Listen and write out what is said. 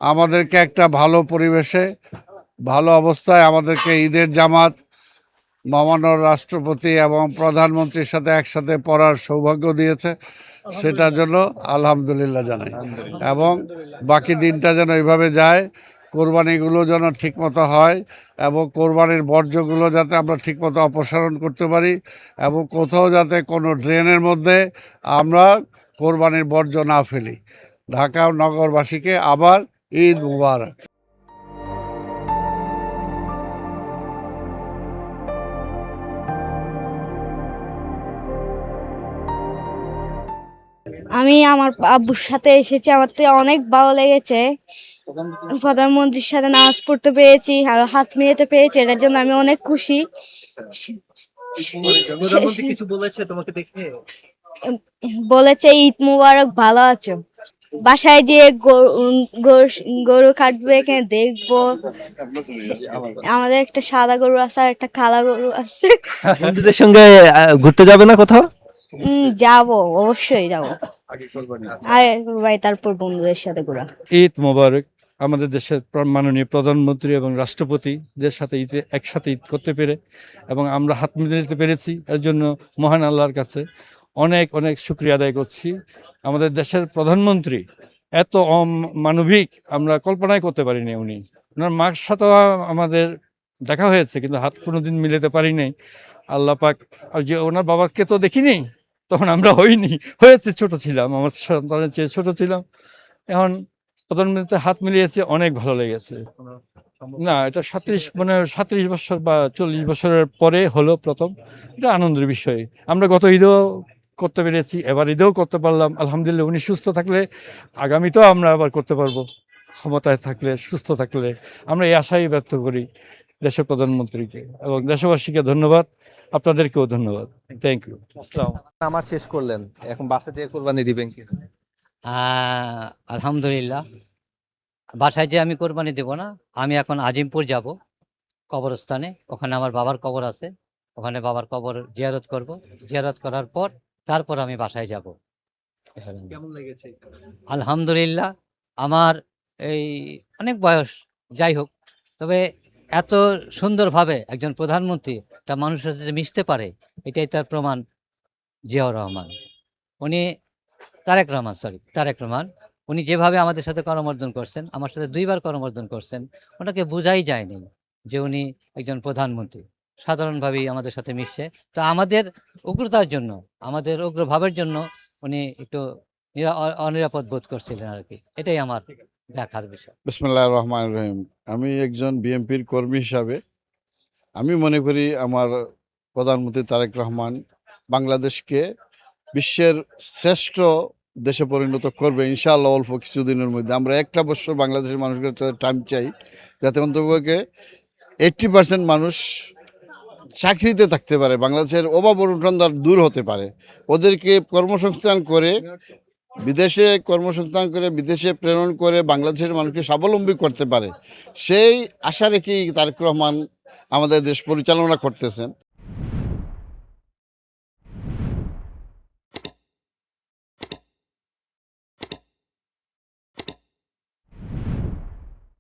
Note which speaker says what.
Speaker 1: আমাদেরকে একটা ভালো পরিবেশে ভালো অবস্থায় আমাদেরকে ঈদের জামাত মহামান্য রাষ্ট্রপতি এবং প্রধানমন্ত্রীর সাথে একসাথে পড়ার সৌভাগ্য দিয়েছে, সেটার জন্য আলহামদুলিল্লাহ জানাই। এবং বাকি দিনটা যেন এইভাবে যায়, কোরবানিগুলো যেন ঠিকমতো হয় এবং কোরবানির বর্জ্যগুলো যাতে আমরা ঠিকমতো অপসারণ করতে পারি এবং কোথাও যাতে কোনো ড্রেনের মধ্যে আমরা কোরবানির বর্জ্য না ফেলি। ঢাকা নগরবাসীকে আবার ঈদ মুবারক।
Speaker 2: আমি আমার আব্বুর সাথে এসেছি, আমার তো অনেক ভালো লেগেছে। প্রধানমন্ত্রীর সাথে নামাজ পড়তে পেরেছি আর হাত মিলাতে পেরেছি, এটার জন্য আমি অনেক খুশি।
Speaker 3: প্রধানমন্ত্রী কিছু বলেছে তোমাকে দেখে?
Speaker 2: বলেছে ঈদ মুবারক, ভালো আছো। বাসায় যেয়ে গরু কাটবে, এখানে দেখবো। আমাদের একটা সাদা গরু আছে আর একটা কালা গরু আছে।
Speaker 3: বন্ধুদের সঙ্গে ঘুরতে যাবে না কোথাও?
Speaker 2: যাবো, অবশ্যই যাবো। ভাই তারপর বন্ধুদের সাথে ঘোরা।
Speaker 4: ঈদ মোবারক। আমাদের দেশের মাননীয় প্রধানমন্ত্রী এবং রাষ্ট্রপতিদের সাথে ঈদে একসাথে ঈদ করতে পেরে এবং আমরা হাত মিলাতে পেরেছি, এর জন্য মহান আল্লাহর কাছে অনেক অনেক শুকরিয়া আদায় করছি। আমাদের দেশের প্রধানমন্ত্রী এত মানবিক আমরা কল্পনাই করতে পারিনি। ওনার মার সাথেও আমাদের দেখা হয়েছে, কিন্তু হাত কোনোদিন মিলাতে পারি নাই। আল্লাহ পাক, আর যে ওনার বাবাকে তো দেখিনি, তখন আমরা হয়েছে ছোট ছিলাম, আমার সন্তানের চেয়ে ছোট ছিলাম। এখন প্রধানমন্ত্রী হাত মিলিয়েছে, অনেক ভালো লেগেছে। না, এটা 37 বছর বা 40 বছরের পরে হলো প্রথম। এটা আনন্দের বিষয়। আমরা গত ঈদেও করতে পেরেছি, এবার ঈদেও করতে পারলাম। আলহামদুলিল্লাহ, উনি সুস্থ থাকলে আগামীতেও আমরা আবার করতে পারবো, ক্ষমতায় থাকলে, সুস্থ থাকলে। আমরা এই আশাই ব্যক্ত করি দেশের প্রধানমন্ত্রীকে এবং দেশবাসীকে ধন্যবাদ, আপনাদেরকেও ধন্যবাদ। Thank you. আসসালাম।
Speaker 3: নামাজ শেষ করলেন, এখন বাসা থেকে কোরবানি দিবেন কি?
Speaker 5: আলহামদুলিল্লাহ, বাসায় যে আমি কোরবানি দেব না, আমি এখন আজিমপুর যাব কবরস্থানে। ওখানে আমার বাবার কবর আছে, ওখানে বাবার কবর জিয়ারত করব। জিয়ারত করার পর তারপর আমি বাসায় যাব।
Speaker 3: কেমন লেগেছে?
Speaker 5: আলহামদুলিল্লাহ, আমার এই অনেক বয়স, যাই হোক, তবে এত সুন্দরভাবে একজন প্রধানমন্ত্রী একটা মানুষের সাথে মিশতে পারে, এটাই তার প্রমাণ। জিয়াউর রহমান, উনি তারেক রহমান, উনি যেভাবে আমাদের সাথে করমর্দন করছেন, আমার সাথে 2বার করমর্দন করছেন, ওনাকে বোঝাই যায়নি যে উনি একজন প্রধানমন্ত্রী। সাধারণভাবেই আমাদের সাথে মিশছে। তো আমাদের উগ্রতার জন্য, আমাদের উগ্রভাবের জন্য উনি একটু অনিরাপদ বোধ করছিলেন আর কি। এটাই আমার দেখার বিষয়।
Speaker 1: বিসমিল্লাহির রহমানির রহিম। আমি একজন বিএনপির কর্মী হিসাবে আমি মনে করি আমার প্রধানমন্ত্রী তারেক রহমান বাংলাদেশকে বিশ্বের শ্রেষ্ঠ দেশে পরিণত করবে ইনশাআল্লাহ অল্প কিছুদিনের মধ্যে। আমরা একটা বছর বাংলাদেশের মানুষের টাইম চাই, যাতে অন্ততপক্ষে 80% মানুষ চাকরিতে থাকতে পারে, বাংলাদেশের অভাব অনটন দূর হতে পারে, ওদেরকে কর্মসংস্থান করে বিদেশে প্রেরণ করে বাংলাদেশের মানুষকে স্বাবলম্বী করতে পারে, সেই আশা রেখেই তারেক রহমান আমাদের দেশ পরিচালনা করতেছেন।